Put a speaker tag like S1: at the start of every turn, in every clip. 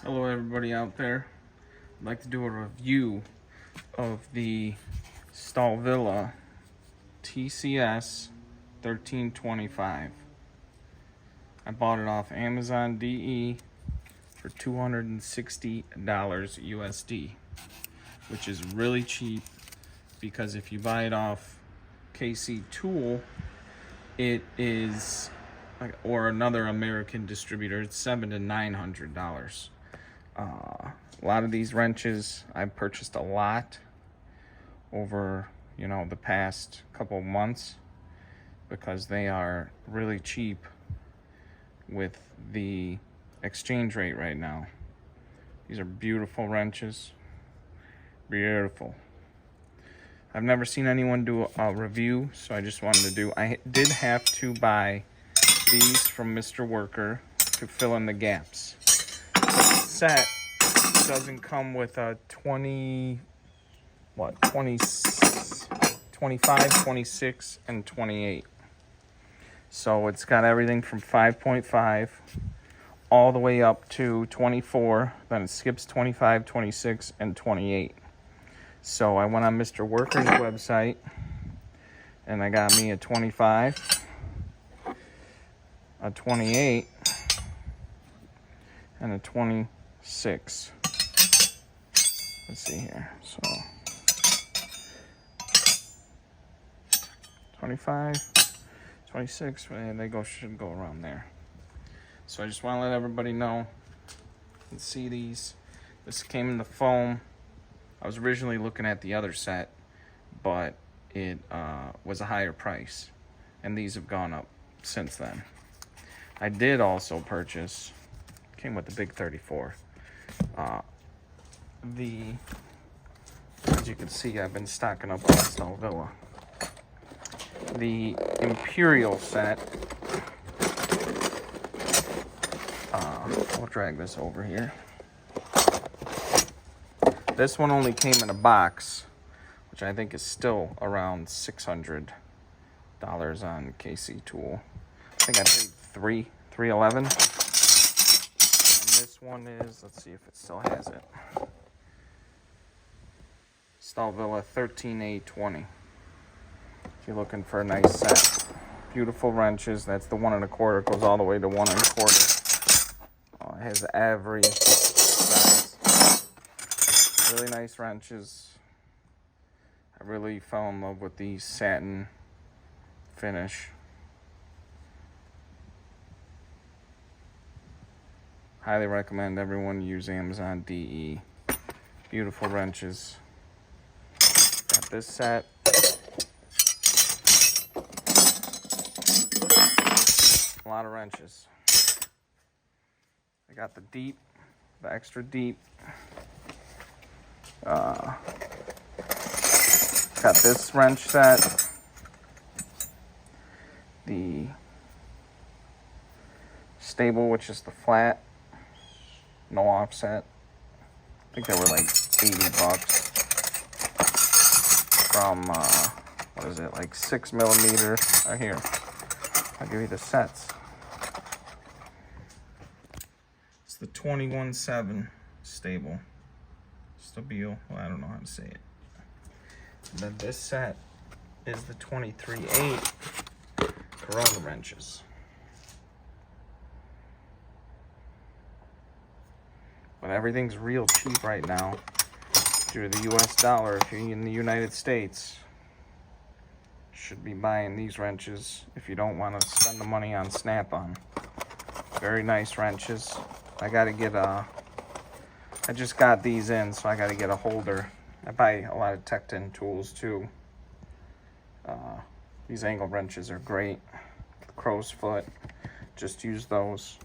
S1: Hello everybody out there. I'd like to do a review of the Stahlwille TCS 1325. I bought it off Amazon DE for $260 USD, which is really cheap because if you buy it off KC Tool, it is, or another American distributor, it's $700 to $900. A lot of these wrenches I've purchased a lot over the past couple of months because they are really cheap with the exchange rate right now. These are beautiful wrenches, beautiful. I've never seen anyone do a review, so I just wanted to do. I did have to buy these from Mr. Worker to fill in the gaps. Set doesn't come with a 25, 26, and 28. So it's got everything from 5.5 all the way up to 24. Then it skips 25, 26, and 28. So I went on Mr. Worker's website and I got me a 25, a 28, and a 26. Let's see here. So 25, 26, and they should go around there. So I just want to let everybody know and see these. This came in the foam. I was originally looking at the other set, but it was a higher price, and these have gone up since then. I did also purchase, came with the big 34. As you can see, I've been stocking up on Stahlwille. The Imperial set, I'll drag this over here. This one only came in a box, which I think is still around $600 on KC Tool. I think I paid $311. And this one is, let's see if it still has it. Stahlwille 13A20. If you're looking for a nice set. Beautiful wrenches. That's the 1 1/4. It goes all the way to 1 1/4. It has every size. Really nice wrenches. I really fell in love with the satin finish. Highly recommend everyone use Amazon DE. Beautiful wrenches. Got this set. A lot of wrenches. I got the extra deep. Got this wrench set. The stable, which is the flat, no offset. I think they were like $80 from what is it, like 6mm. Right here, I'll give you the sets. It's the 21/7 stable. Stahlwille. Well, I don't know how to say it. And then this set is the 23/8 Corona wrenches. But everything's real cheap right now due to the US dollar. If you're in the United States, you should be buying these wrenches if you don't want to spend the money on Snap-on. Very nice wrenches. I just got these in, so I got to get a holder. I buy a lot of Tecton tools too. These angle wrenches are great. Crow's foot, just use those.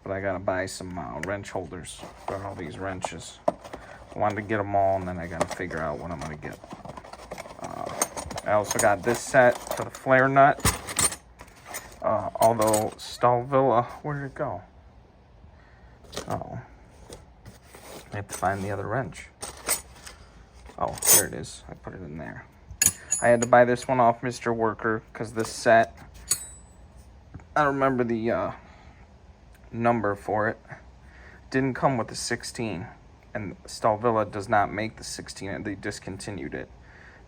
S1: But I gotta buy some wrench holders for all these wrenches. I wanted to get them all, and then I gotta figure out what I'm gonna get. I also got this set for the flare nut. Although Stahlwille, where did it go? Oh, I have to find the other wrench. Oh, here it is. I put it in there. I had to buy this one off Mr. Worker because this set, I don't remember the number for it. Didn't come with the 16, and Stahlwille does not make the 16, and they discontinued it.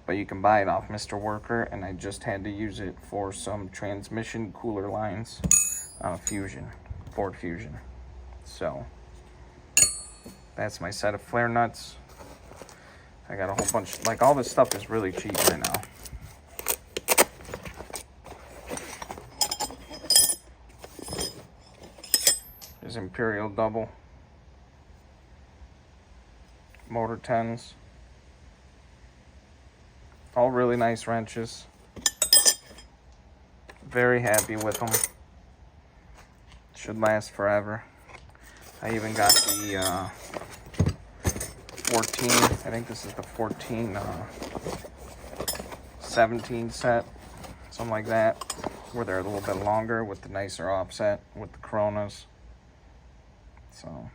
S1: But you can buy it off Mr. Worker, and I just had to use it for some transmission cooler lines on a Fusion, Ford Fusion. So that's my set of flare nuts. I got a whole bunch, like all this stuff is really cheap right now. There's Imperial Double, Motor 10s, all really nice wrenches. Very happy with them. Should last forever. I even got the 14, I think this is the 14, 17 set, something like that, where they're a little bit longer with the nicer offset with the Coronas. So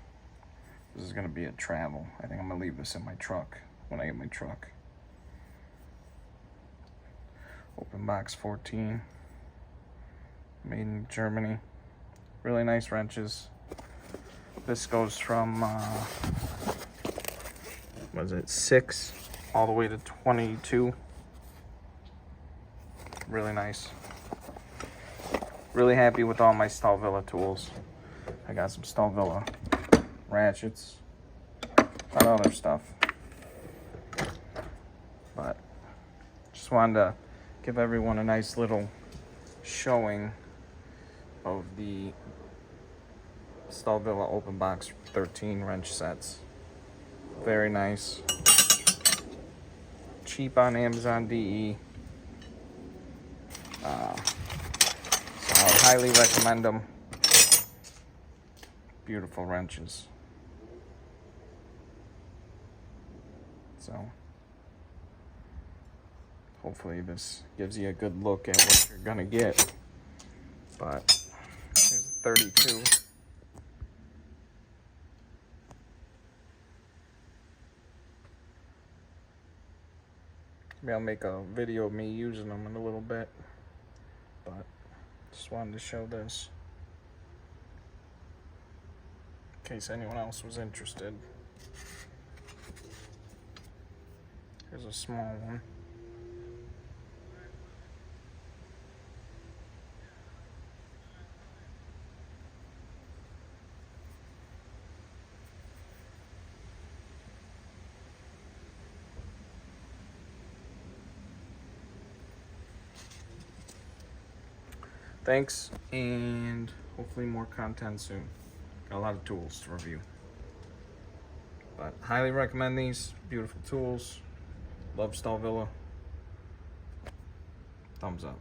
S1: this is going to be a travel. I think I'm going to leave this in my truck when I get my truck. Open box 14, made in Germany. Really nice wrenches. This goes from, what is it, 6 all the way to 22. Really nice. Really happy with all my Stahlwille tools. I got some Stahlwille ratchets, a lot of other stuff. But just wanted to give everyone a nice little showing of the Stahlwille open box 13 wrench sets. Very nice. Cheap on Amazon DE. So I would highly recommend them. Beautiful wrenches. So hopefully this gives you a good look at what you're gonna get. But here's 32. Maybe I'll make a video of me using them in a little bit. But just wanted to show this in case anyone else was interested. Here's a small one. Thanks, and hopefully more content soon. Got a lot of tools to review. But highly recommend these. Beautiful tools. Love Stahlwille. Thumbs up.